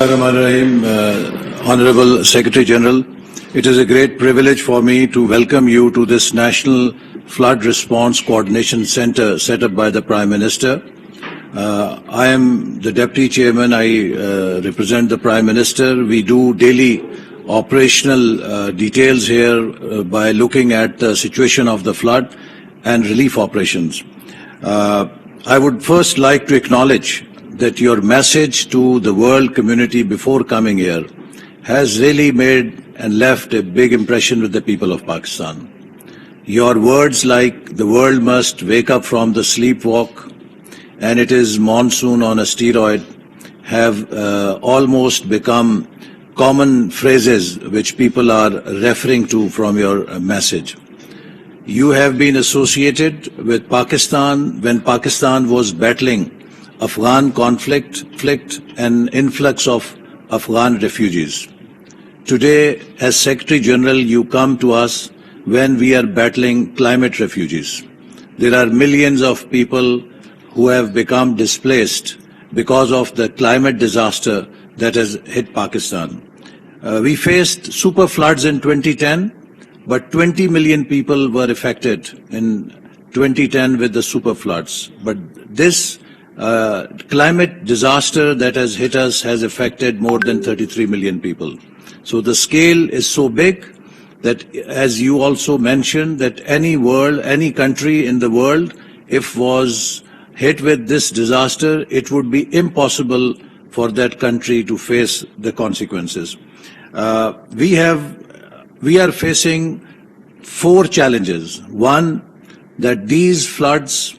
Rahim, Honorable Secretary General, it is a great privilege for me to welcome you to this National Flood Response Coordination Center set up by the Prime Minister. I am the Deputy Chairman. I represent the Prime Minister. We do daily operational details here by looking at the situation of the flood and relief operations. I would first like to acknowledge that your message to the world community before coming here has really made and left a big impression with the people of Pakistan. Your words like the world must wake up from the sleepwalk and it is monsoon on a steroid have almost become common phrases which people are referring to from your message. You have been associated with Pakistan when Pakistan was battling Afghan conflict and influx of Afghan refugees. Today, as Secretary General, you come to us when we are battling climate refugees. There are millions of people who have become displaced because of the climate disaster that has hit Pakistan. We faced super floods in 2010, but 20 million people were affected in 2010 with the super floods. But this climate disaster that has hit us has affected more than 33 million people. So the scale is so big that, as you also mentioned, that any country in the world, if was hit with this disaster, it would be impossible for that country to face the consequences. We are facing 4 challenges. One, that these floods,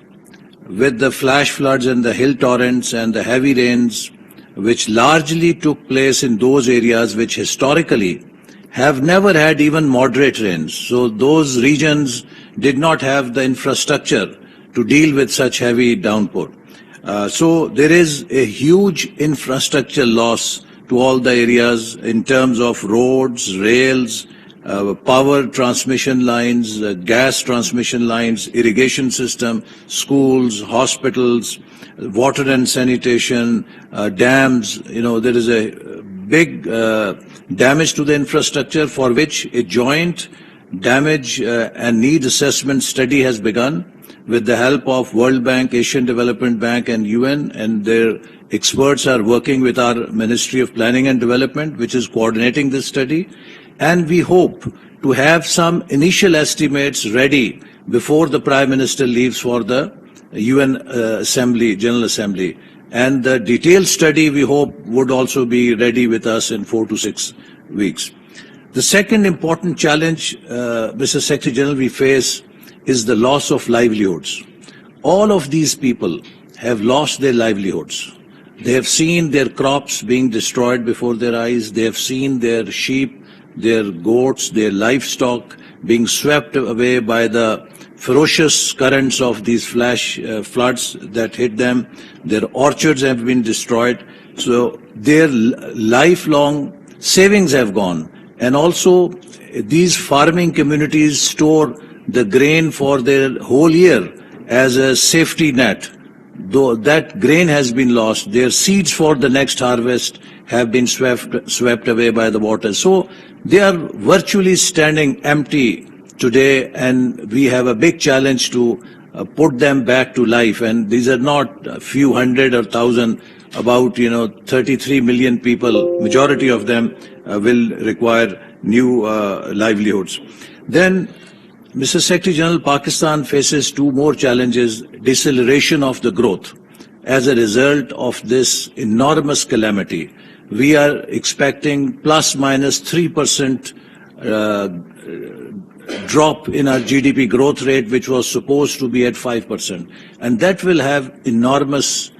with the flash floods and the hill torrents and the heavy rains, which largely took place in those areas which historically have never had even moderate rains. So those regions did not have the infrastructure to deal with such heavy downpour. So there is a huge infrastructure loss to all the areas in terms of roads, rails, power transmission lines, gas transmission lines, irrigation system, schools, hospitals, water and sanitation, dams. There is a big damage to the infrastructure for which a joint damage and need assessment study has begun with the help of World Bank, Asian Development Bank and UN, and their experts are working with our Ministry of Planning and Development, which is coordinating this study. And we hope to have some initial estimates ready before the Prime Minister leaves for the UN General Assembly. And the detailed study, we hope, would also be ready with us in 4 to 6 weeks. The second important challenge, Mr. Secretary General, we face is the loss of livelihoods. All of these people have lost their livelihoods. They have seen their crops being destroyed before their eyes. They have seen their sheep, their goats, their livestock being swept away by the ferocious currents of these flash floods that hit them. Their orchards have been destroyed. So their lifelong savings have gone. And also these farming communities store the grain for their whole year as a safety net. Though that grain has been lost, their seeds for the next harvest have been swept away by the water. So they are virtually standing empty today, and we have a big challenge to put them back to life. And these are not a few hundred or thousand, about 33 million people. Majority of them will require new livelihoods. Then, Mr. Secretary General, Pakistan faces 2 more challenges: deceleration of the growth as a result of this enormous calamity. We are expecting plus minus 3% drop in our GDP growth rate, which was supposed to be at 5%. And that will have enormous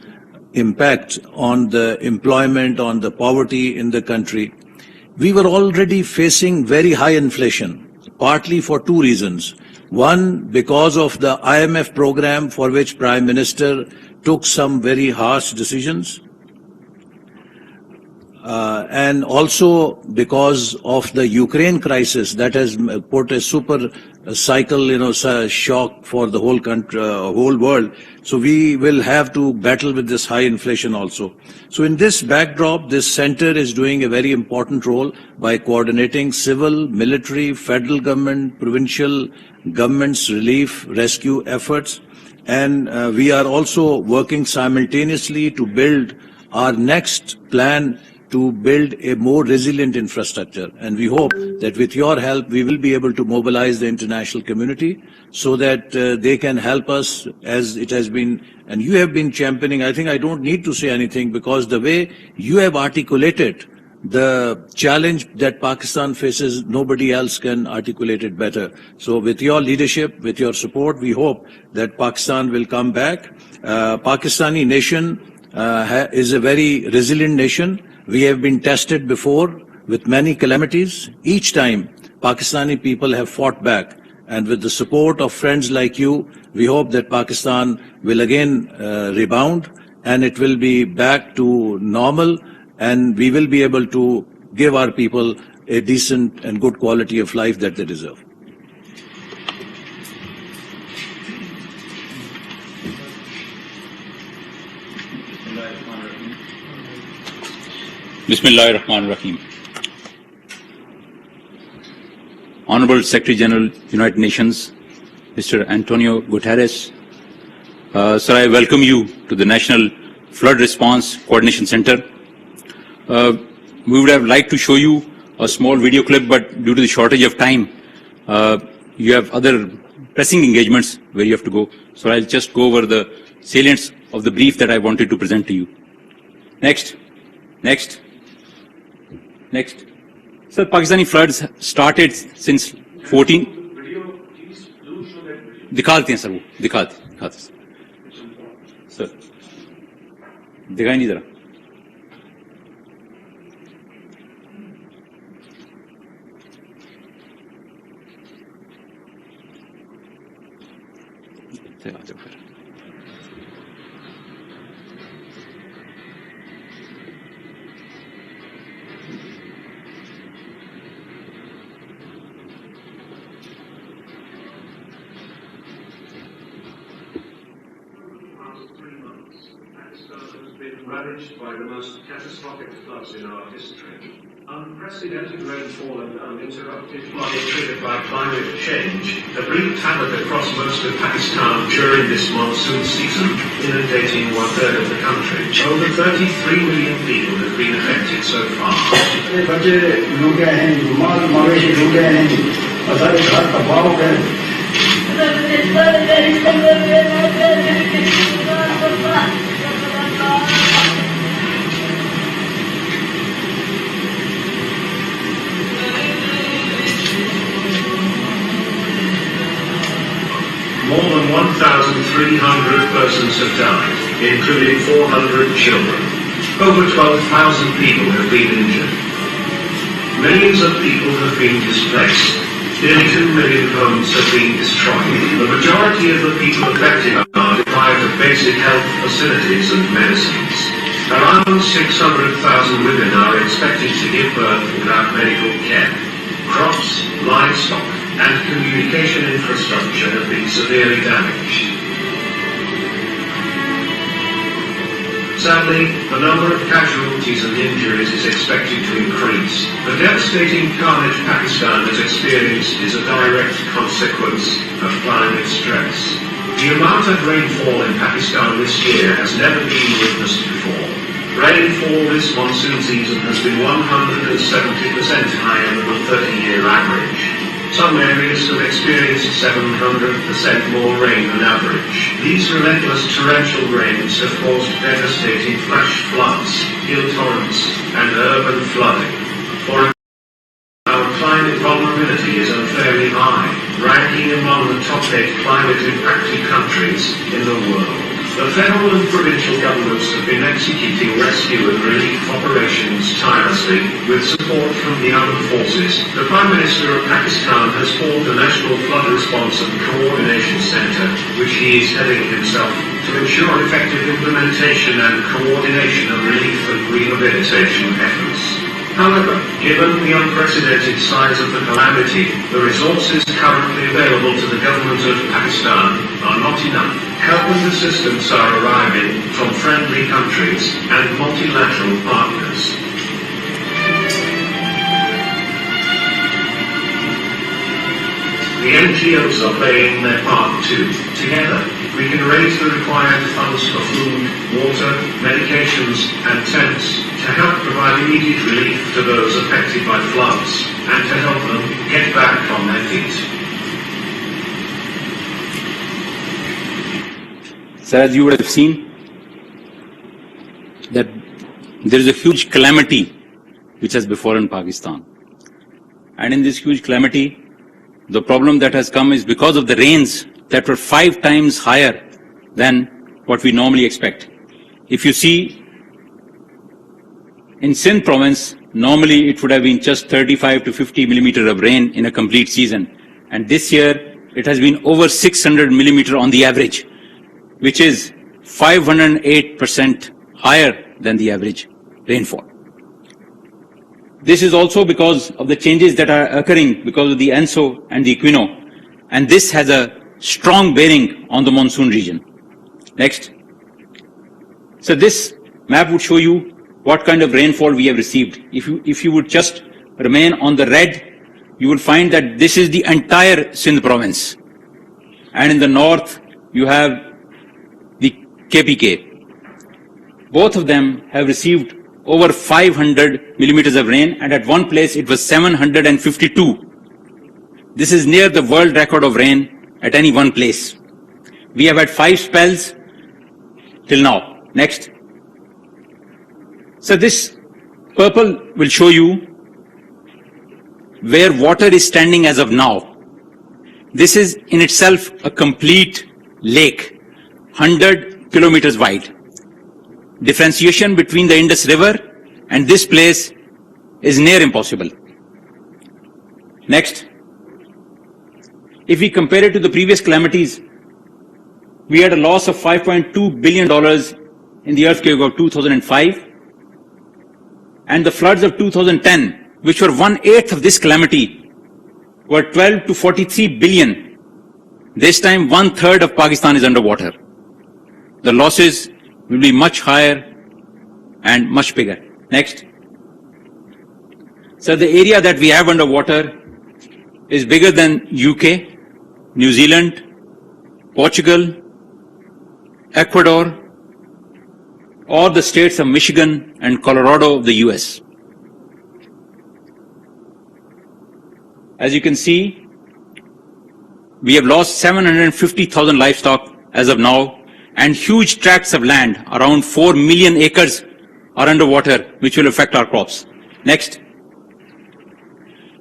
impact on the employment, on the poverty in the country. We were already facing very high inflation, partly for 2 reasons. One, because of the IMF program, for which Prime Minister took some very harsh decisions. and also because of the Ukraine crisis that has put a super cycle, shock for the whole country, whole world. So we will have to battle with this high inflation also. So in this backdrop, this center is doing a very important role by coordinating civil, military, federal government, provincial governments' relief, rescue efforts. And we are also working simultaneously to build our next plan to build a more resilient infrastructure. And we hope that with your help, we will be able to mobilize the international community so that they can help us as it has been, and you have been championing. I think I don't need to say anything because the way you have articulated the challenge that Pakistan faces, nobody else can articulate it better. So with your leadership, with your support, we hope that Pakistan will come back. Pakistani nation is a very resilient nation. We have been tested before with many calamities. Each time, Pakistani people have fought back. And with the support of friends like you, we hope that Pakistan will again rebound and it will be back to normal and we will be able to give our people a decent and good quality of life that they deserve. Bismillahir Rahmanir Rahim. Honorable Secretary General, United Nations, Mr. Antonio Guterres, sir, I welcome you to the National Flood Response Coordination Center. We would have liked to show you a small video clip, but due to the shortage of time, you have other pressing engagements where you have to go. So I'll just go over the salients of the brief that I wanted to present to you. Next. Sir, Pakistani floods started since 14. दिखाते हैं sir वो दिखाते sir दिखाई नहीं जरा ravaged by the most catastrophic floods in our history. Unprecedented rainfall and uninterrupted flooding triggered by climate change have wreaked havoc across most of Pakistan during this monsoon season, inundating one-third of the country. Over 33 million people have been affected so far. More than 1,300 persons have died, including 400 children. Over 12,000 people have been injured. Millions of people have been displaced. Nearly 2 million homes have been destroyed. The majority of the people affected are deprived of basic health facilities and medicines. Around 600,000 women are expected to give birth without medical care. Crops, livestock, and communication infrastructure have been severely damaged. Sadly, the number of casualties and injuries is expected to increase. The devastating carnage Pakistan has experienced is a direct consequence of climate stress. The amount of rainfall in Pakistan this year has never been witnessed before. Rainfall this monsoon season has been 170% higher than the 30-year average. Some areas have experienced 700% more rain than average. These relentless torrential rains have caused devastating flash floods, hill torrents, and urban flooding. For our climate vulnerability is unfairly high, ranking among the top 8 climate-impacted countries in the world. The federal and provincial governments have been executing rescue and relief operations tirelessly, with support from the armed forces. The Prime Minister of Pakistan has formed a National Flood Response and Coordination Center, which he is heading himself, to ensure effective implementation and coordination of relief and rehabilitation efforts. However, given the unprecedented size of the calamity, the resources currently available to the government of Pakistan are not enough. Help and assistance are arriving from friendly countries and multilateral partners. The NGOs are playing their part too. Together, we can raise the required funds for food, water, medications and tents to help provide immediate relief to those affected by floods and to help them get back on their feet. So as you would have seen, that there is a huge calamity which has befallen Pakistan. And in this huge calamity, the problem that has come is because of the rains that were 5 times higher than what we normally expect. If you see, in Sindh province, normally it would have been just 35 to 50 millimeters of rain in a complete season. And this year, it has been over 600 millimeters on the average, which is 508% higher than the average rainfall. This is also because of the changes that are occurring because of the ENSO and the Equino, and this has a strong bearing on the monsoon region. Next. So this map would show you what kind of rainfall we have received. If you would just remain on the red, you will find that this is the entire Sindh province. And in the north, you have the KPK. Both of them have received over 500 millimeters of rain, and at one place it was 752. This is near the world record of rain at any one place. We have had 5 spells till now. Next. So this purple will show you where water is standing as of now. This is in itself a complete lake, 100 kilometers wide. Differentiation between the Indus River and this place is near impossible. Next. If we compare it to the previous calamities, we had a loss of $5.2 billion in the earthquake of 2005, and the floods of 2010, which were 1/8 of this calamity, were 12 to 43 billion. This time, 1/3 of Pakistan is underwater. The losses will be much higher and much bigger. Next. So the area that we have underwater is bigger than UK, New Zealand, Portugal, Ecuador, or the states of Michigan and Colorado of the US. As you can see, we have lost 750,000 livestock as of now, and huge tracts of land, around 4 million acres, are underwater, which will affect our crops. Next.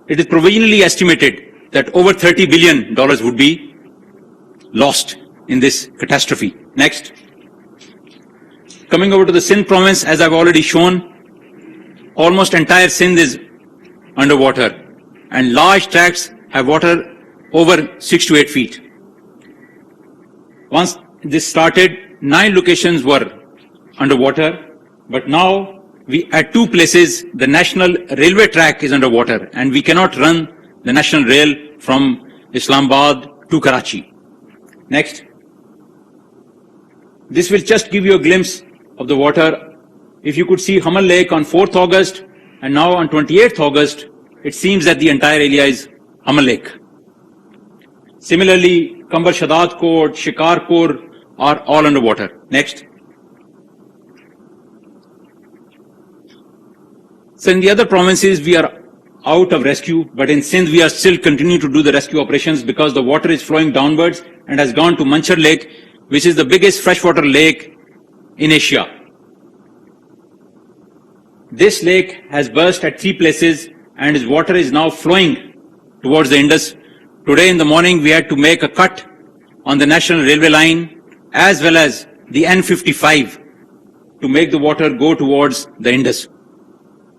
It is provisionally estimated that over $30 billion would be lost in this catastrophe. Next. Coming over to the Sindh province, as I've already shown, almost entire Sindh is underwater, and large tracts have water over 6 to 8 feet. Once this started, 9 locations were underwater, but now at 2 places the national railway track is underwater, and we cannot run the national rail from Islamabad to Karachi. Next. This will just give you a glimpse of the water. If you could see Hamal Lake on 4th August and now on 28th August, it seems that the entire area is Hamal Lake. Similarly, Kambar Shaddad Kot, Shikarpur are all underwater. Next. So in the other provinces, we are out of rescue, but in Sindh, we are still continuing to do the rescue operations because the water is flowing downwards and has gone to Manchar Lake, which is the biggest freshwater lake in Asia. This lake has burst at 3 places and its water is now flowing towards the Indus. Today in the morning, we had to make a cut on the national railway line as well as the N55 to make the water go towards the Indus.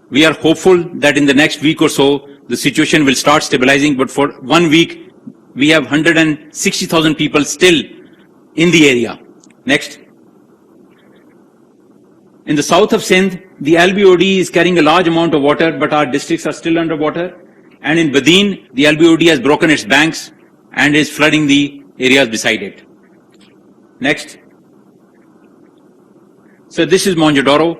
We are hopeful that in the next week or so, the situation will start stabilizing, but for 1 week, we have 160,000 people still in the area. Next. In the south of Sindh, the LBOD is carrying a large amount of water, but our districts are still underwater. And in Badin, the LBOD has broken its banks and is flooding the areas beside it. Next. So this is Mohenjo-daro,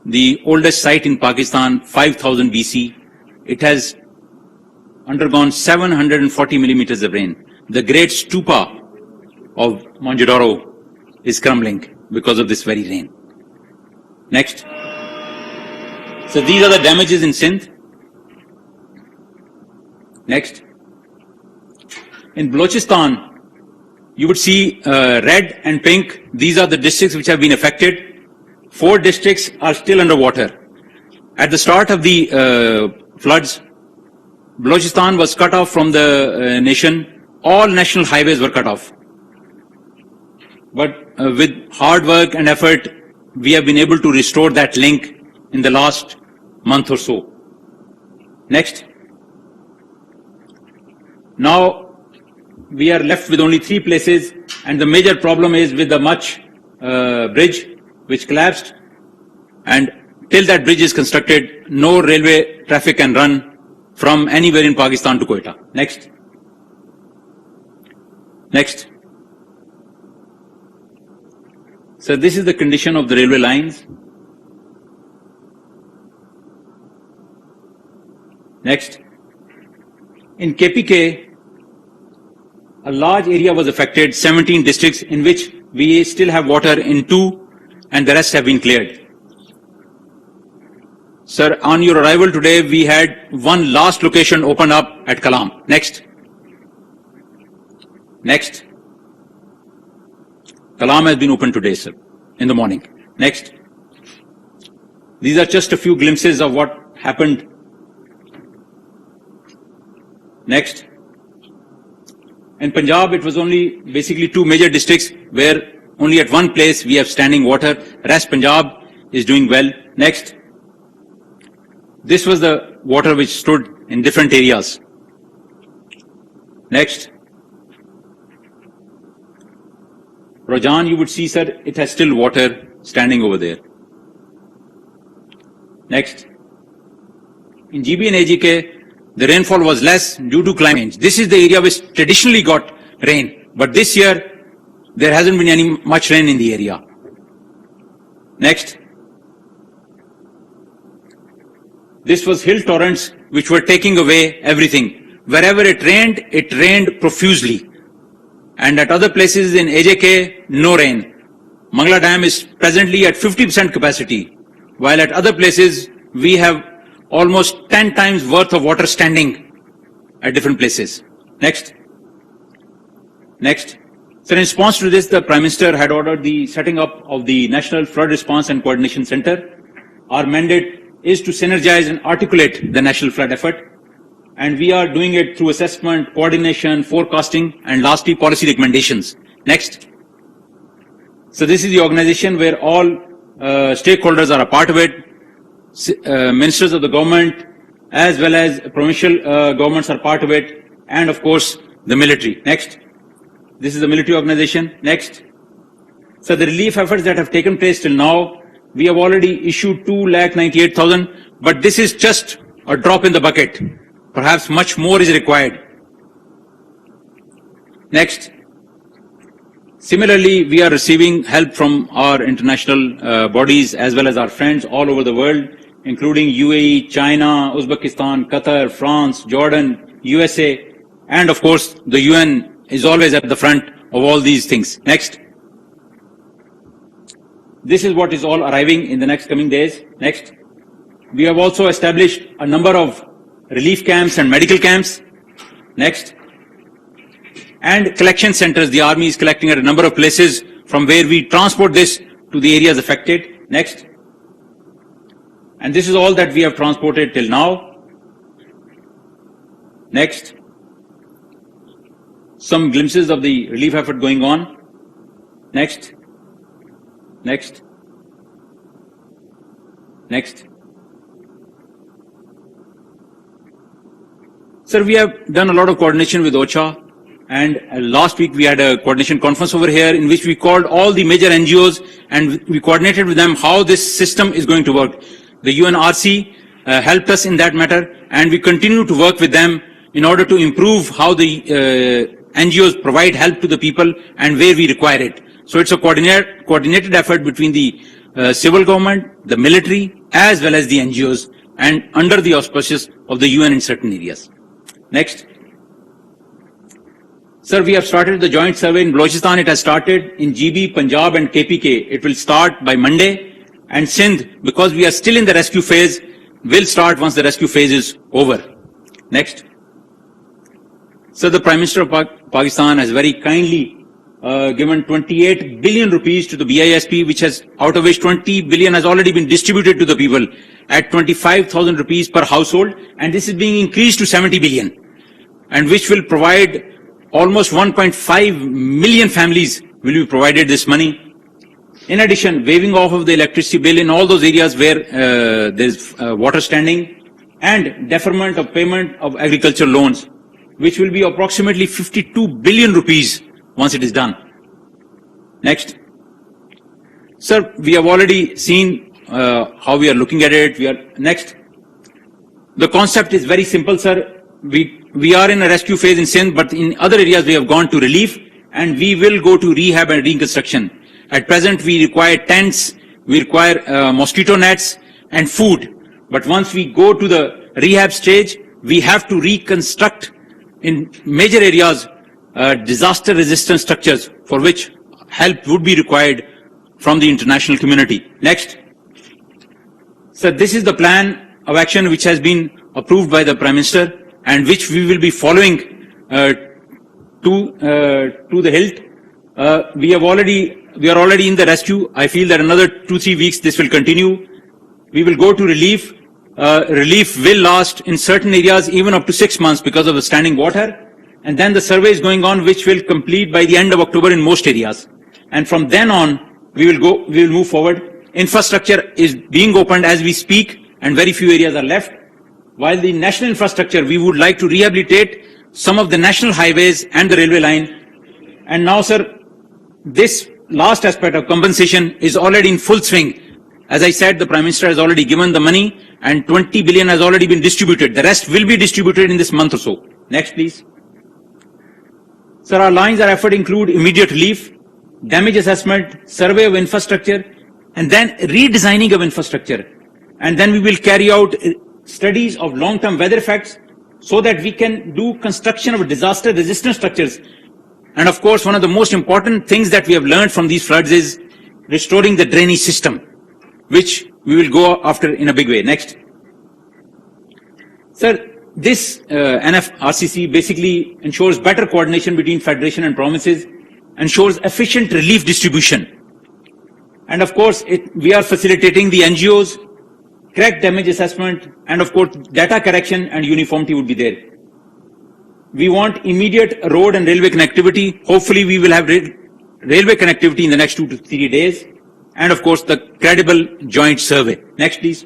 the oldest site in Pakistan, 5000 BC. It has undergone 740 millimeters of rain. The great stupa of Mohenjo-daro is crumbling because of this very rain. Next. So these are the damages in Sindh. Next. In Balochistan, you would see red and pink. These are the districts which have been affected. 4 districts are still underwater. At the start of the floods, Balochistan was cut off from the nation. All national highways were cut off. But with hard work and effort, we have been able to restore that link in the last month or so. Next. Now, we are left with only 3 places, and the major problem is with the Mach bridge, which collapsed, and till that bridge is constructed, no railway traffic can run from anywhere in Pakistan to Quetta. Next. Next. So this is the condition of the railway lines. Next. In KPK, a large area was affected, 17 districts, in which we still have water in 2 and the rest have been cleared. Sir, on your arrival today, we had one last location open up at Kalam. Next. Next. Kalam has been opened today, sir, in the morning. Next. These are just a few glimpses of what happened. Next. In Punjab, it was only basically 2 major districts where only at one place we have standing water. Rest Punjab is doing well. Next. This was the water which stood in different areas. Next. Rajan, you would see, sir, it has still water standing over there. Next. In GB and AGK, the rainfall was less due to climate change. This is the area which traditionally got rain, but this year there hasn't been much rain in the area. Next. This was hill torrents which were taking away everything. Wherever it rained profusely. And at other places in AJK, no rain. Mangla Dam is presently at 50% capacity, while at other places we have almost 10 times worth of water standing at different places. Next. Next. So in response to this, the Prime Minister had ordered the setting up of the National Flood Response and Coordination Center. Our mandate is to synergize and articulate the national flood effort. And we are doing it through assessment, coordination, forecasting, and lastly, policy recommendations. Next. So this is the organization where all stakeholders are a part of it. Ministers of the government, as well as provincial governments are part of it, and of course, the military. Next. This is the military organization. Next. So the relief efforts that have taken place till now, we have already issued 2,98,000, but this is just a drop in the bucket. Perhaps much more is required. Next. Similarly, we are receiving help from our international bodies as well as our friends all over the world, including UAE, China, Uzbekistan, Qatar, France, Jordan, USA, and of course, the UN is always at the front of all these things. Next. This is what is all arriving in the next coming days. Next. We have also established a number of relief camps and medical camps. Next. And collection centers. The army is collecting at a number of places from where we transport this to the areas affected. Next. And this is all that we have transported till now. Next. Some glimpses of the relief effort going on. Next. Next. Next. Sir, we have done a lot of coordination with OCHA, And last week we had a coordination conference over here in which we called all the major NGOs and we coordinated with them how this system is going to work. The UNRC helped us in that matter, and we continue to work with them in order to improve how the NGOs provide help to the people and where we require it. So it's a coordinated effort between the civil government, the military, as well as the NGOs, and under the auspices of the UN in certain areas. Next. Sir, we have started the joint survey in Balochistan. It has started in GB, Punjab and KPK. It will start by Monday. And Sindh, because we are still in the rescue phase, will start once the rescue phase is over. Next. Sir, the Prime Minister of Pakistan has very kindly given 28 billion rupees to the BISP, which has, out of which 20 billion has already been distributed to the people at 25,000 rupees per household. And this is being increased to 70 billion. And which will provide almost 1.5 million families will be provided this money. In addition, waiving off of the electricity bill in all those areas where there is water standing, and deferment of payment of agricultural loans, which will be approximately 52 billion rupees once it is done. Next. Sir, we have already seen how we are looking at it. Next. The concept is very simple, sir. We are in a rescue phase in Sindh, but in other areas we have gone to relief, and we will go to rehab and reconstruction. At present, we require tents, we require mosquito nets and food. But once we go to the rehab stage, we have to reconstruct in major areas disaster-resistant structures for which help would be required from the international community. Next. So this is the plan of action which has been approved by the Prime Minister, and which we will be following to the hilt. We are already in the rescue. I feel that another 2-3 weeks this will continue. We will go to relief. Relief will last in certain areas even up to 6 months because of the standing water. And then the survey is going on, which will complete by the end of October in most areas. And from then on, we will move forward. Infrastructure is being opened as we speak, and very few areas are left. While the national infrastructure, we would like to rehabilitate some of the national highways and the railway line. And now, sir, this last aspect of compensation is already in full swing. As I said, the Prime Minister has already given the money, and 20 billion has already been distributed. The rest will be distributed in this month or so. Next, please. Sir, our lines of effort include immediate relief, damage assessment, survey of infrastructure, and then redesigning of infrastructure. And then we will carry out studies of long-term weather effects so that we can do construction of disaster-resistant structures. And of course, one of the most important things that we have learned from these floods is restoring the drainage system, which we will go after in a big way. Next. Sir, this NFRCC basically ensures better coordination between Federation and provinces, ensures efficient relief distribution. And of course, we are facilitating the NGOs, correct damage assessment, and of course, data correction and uniformity would be there. We want immediate road and railway connectivity. Hopefully, we will have railway connectivity in the next 2 to 3 days. And of course, the credible joint survey. Next, please.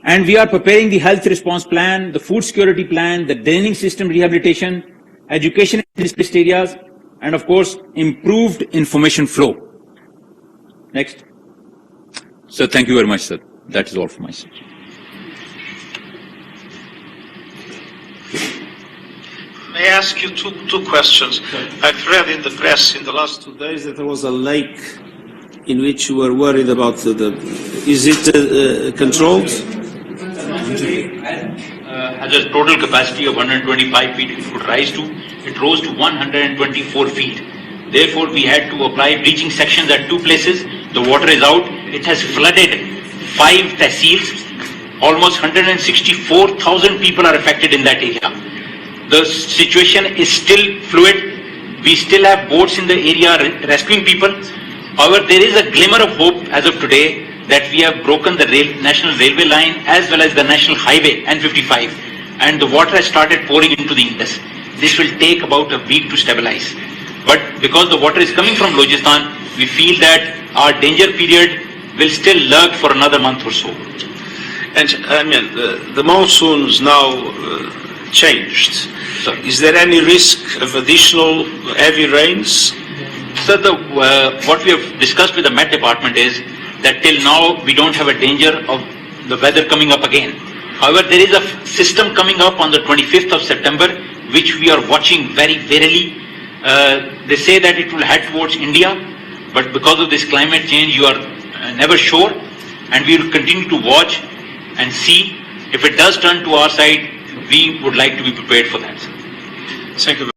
And we are preparing the health response plan, the food security plan, the draining system rehabilitation, education in displaced areas, and of course, improved information flow. Next. So thank you very much, sir. That is all from my side. May I ask you two questions? I've read in the press in the last 2 days that there was a lake in which you were worried about is it controlled? Has a total capacity of 125 feet it could rise to. It rose to 124 feet. Therefore, we had to apply breaching sections at 2 places. The water is out. It has flooded 5 tehsils. Almost 164,000 people are affected in that area. The situation is still fluid. We still have boats in the area rescuing people. However, there is a glimmer of hope as of today that we have broken the national railway line as well as the national highway N55, and the water has started pouring into the Indus. This will take about a week to stabilize. But because the water is coming from Balochistan, we feel that our danger period will still lurk for another month or so. And I mean, the monsoons now changed. Sir. Is there any risk of additional heavy rains? Sir, what we have discussed with the Met Department is that till now we don't have a danger of the weather coming up again. However, there is a system coming up on the 25th of September, which we are watching very warily. They say that it will head towards India, but because of this climate change, you are never sure, and we will continue to watch and see. If it does turn to our side, we would like to be prepared for that. Thank you.